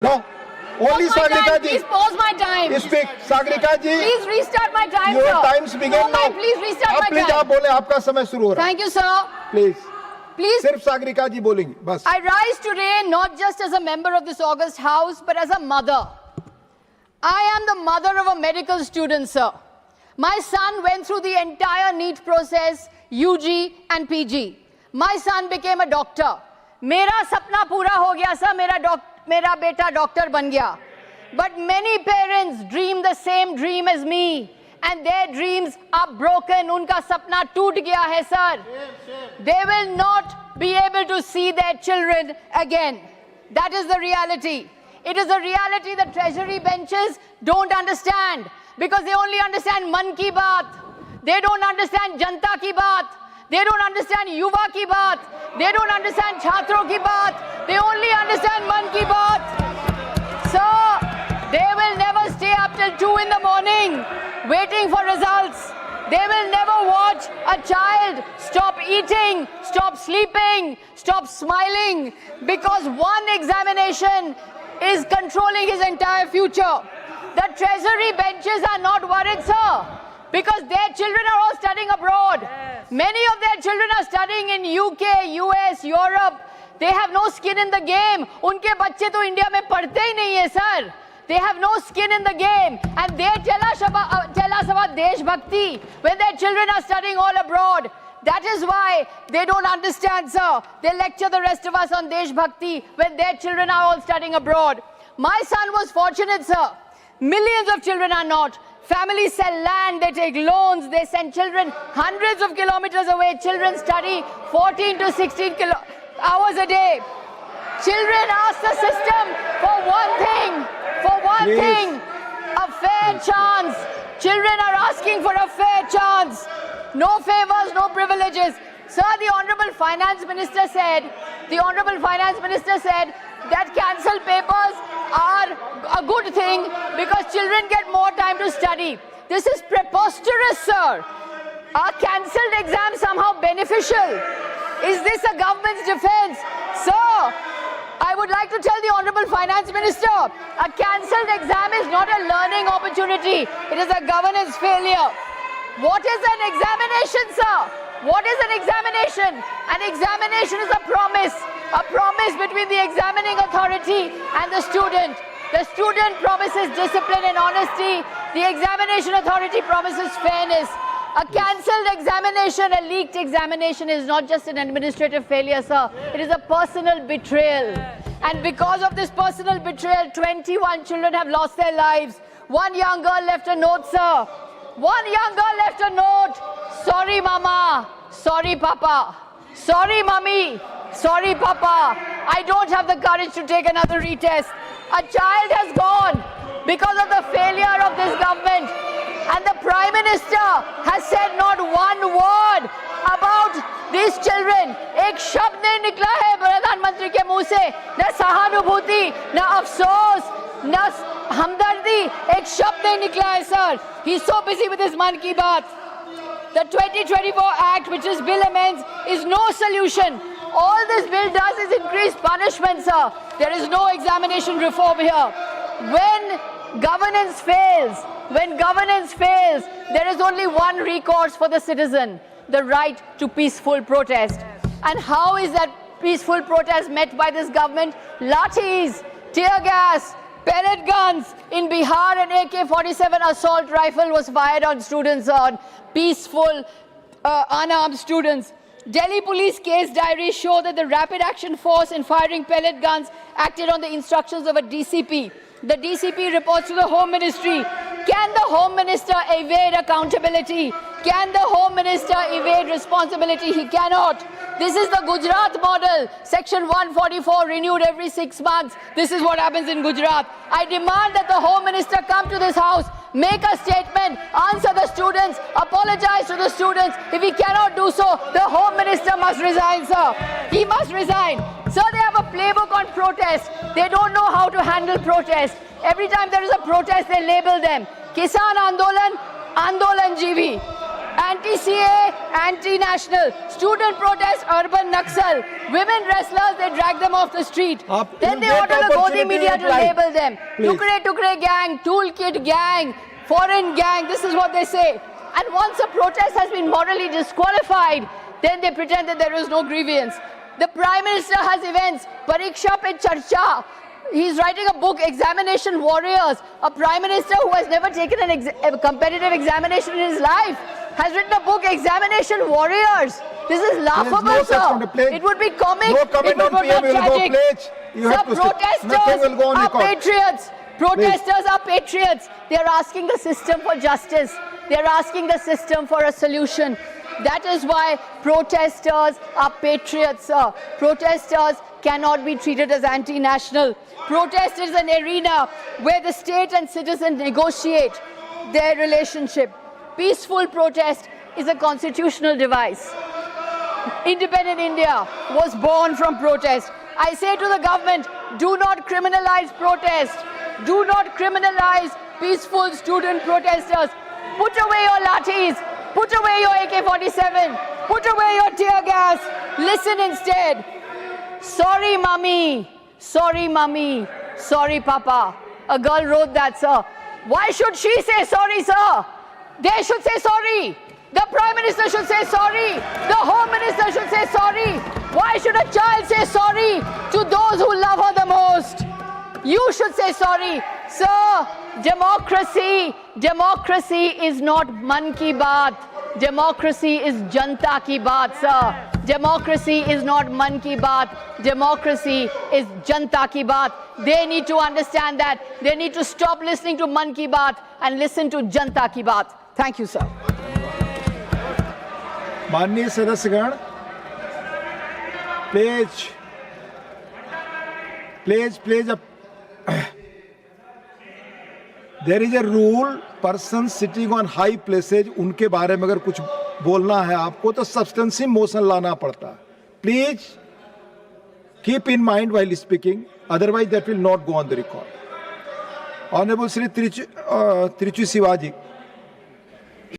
No. Only Sagrika ji. Please pause my time. Speak. Sagrika ji. Please restart my time, Your sir. times begin now. Please restart my please time. आप बोले आपका समय शुरू हो रहा है. Thank you, sir. Please. Please. सिर्फ सागरिका जी बोलेंगी बस. I rise today not just as a member of this august house, but as a mother. I am the mother of a medical student, sir. My son went through the entire NEET process, UG and PG. My son became a doctor. मेरा सपना पूरा हो गया sir, मेरा बेटा doctor बन गया. But many parents dream the same dream as me, and their dreams are broken. उनका सपना टूट गया है sir. They will not be able to see their children again. That is the reality. It is a reality that treasury benches don't understand, because they only understand man ki baat. They don't understand janta ki baat. They don't understand yuva ki baat. They don't understand chhatron ki baat. They only understand man ki baat. So they will never stay up till 2 in the morning waiting for results. They will never watch a child stop eating, stop sleeping, stop smiling, because one examination is controlling his entire future. The treasury benches are not worried, sir, because their children are all studying abroad. Many of their children are studying in UK, US, Europe. They have no skin in the game. उनके बच्चे तो India में पढ़ते ही नहीं है, sir. They have no skin in the game, and they tell us about Deshbhakti when their children are studying all abroad. That is why they don't understand, sir. They lecture the rest of us on Deshbhakti when their children are all studying abroad. My son was fortunate, sir. Millions of children are not. Families sell land, they take loans, they send children hundreds of kilometers away. Children study 14 to 16 hours a day. Children ask the system for one thing, a fair chance. Children are asking for a fair chance. No favors, no privileges. Sir, the Honorable Finance Minister said that cancelled papers are a good thing because children get more time to study. This is preposterous, sir. Are cancelled exams somehow beneficial? Is this a government's defense? Sir, I would like to tell the Honorable Finance Minister, a cancelled exam is not a learning opportunity. It is a governance failure. What is an examination, sir? What is an examination? An examination is a promise between the examining authority and the student. The student promises discipline and honesty. The examination authority promises fairness. A cancelled examination, a leaked examination is not just an administrative failure, sir. It is a personal betrayal. And because of this personal betrayal, 21 children have lost their lives. One young girl left a note, sir. One young girl left a note. Sorry, mama. Sorry, papa. Sorry, mummy. Sorry, papa. I don't have the courage to take another retest. A child has gone because of the failure of this government. And the Prime Minister has said not one word about these children. एक शब्द नहीं निकला है प्रधानमंत्री के मुंह से. न सहानुभूति, न अफसोस, न हमदर्दी. एक शब्द नहीं निकला है, sir. He's so busy with his Man Ki Baat. The 2024 Act, which is bill amends, is no solution. All this bill does is increase punishment, sir. There is no examination reform here. When governance fails, there is only one recourse for the citizen, the right to peaceful protest. And how is that peaceful protest met by this government? Lathis, tear gas, pellet guns. In Bihar, an AK-47 assault rifle was fired on students, on peaceful, unarmed students. Delhi police case diaries show that the Rapid Action Force in firing pellet guns acted on the instructions of a DCP. The DCP reports to the Home Ministry. Can the Home Minister evade accountability? Can the Home Minister evade responsibility? He cannot. This is the Gujarat model. Section 144 renewed every 6 months. This is what happens in Gujarat. I demand that the Home Minister come to this house, make a statement, answer the students, apologize to the students. If he cannot do so, the Home Minister must resign, sir. He must resign. Sir, they have a playbook on protest. They don't know how to handle protest. Every time there is a protest, they label them Kisan Andolan, Andolan Jeevi. Anti-CA, anti-national. Student protest, urban Naxal. Women wrestlers, they drag them off the street. Then they you order get the Godi opportunity media in to life. label them. Please. Tukre Tukre gang, toolkit gang, foreign gang. This is what they say. And once a protest has been morally disqualified, then they pretend that there is no grievance. The Prime Minister has events. Pariksha Pe Charcha. He's writing a book, Examination Warriors. A Prime Minister who has never taken a competitive examination in his life has written a book, Examination Warriors. This is laughable, no such sir. kind of pledge. It would be comic. No It comment would on be PM will go tragic. pledge. You Sir, have to say. protesters Nothing will go on are record. patriots. Protesters are patriots. They are asking the system for justice. They are asking the system for a solution. That is why protesters are patriots, sir. Protesters cannot be treated as anti-national. Protest is an arena where the state and citizen negotiate their relationship. Peaceful protest is a constitutional device. Independent India was born from protest. I say to the government, do not criminalize protest. Do not criminalize peaceful student protesters. Put away your lathis. Put away your AK-47. Put away your tear gas. Listen instead. Sorry, mummy. Sorry, mummy. Sorry, papa. A girl wrote that, sir. Why should she say sorry, sir? They should say sorry. The Prime Minister should say sorry. The Home Minister should say sorry. Why should a child say sorry to those who love her the most? You should say sorry. Sir, democracy is not man ki baat. Democracy is janta ki baat, sir. Democracy is not man ki baat. Democracy is janta ki baat. They need to understand that. They need to stop listening to man ki baat and listen to janta ki baat. Thank you, sir. माननीय सदस्यगण, please there is a rule, person sitting on high places, उनके बारे में अगर कुछ बोलना है आपको तो substantive motion लाना पड़ता है. Please keep in mind while speaking, otherwise that will not go on the record. Honorable Shri Trichu Sivaji.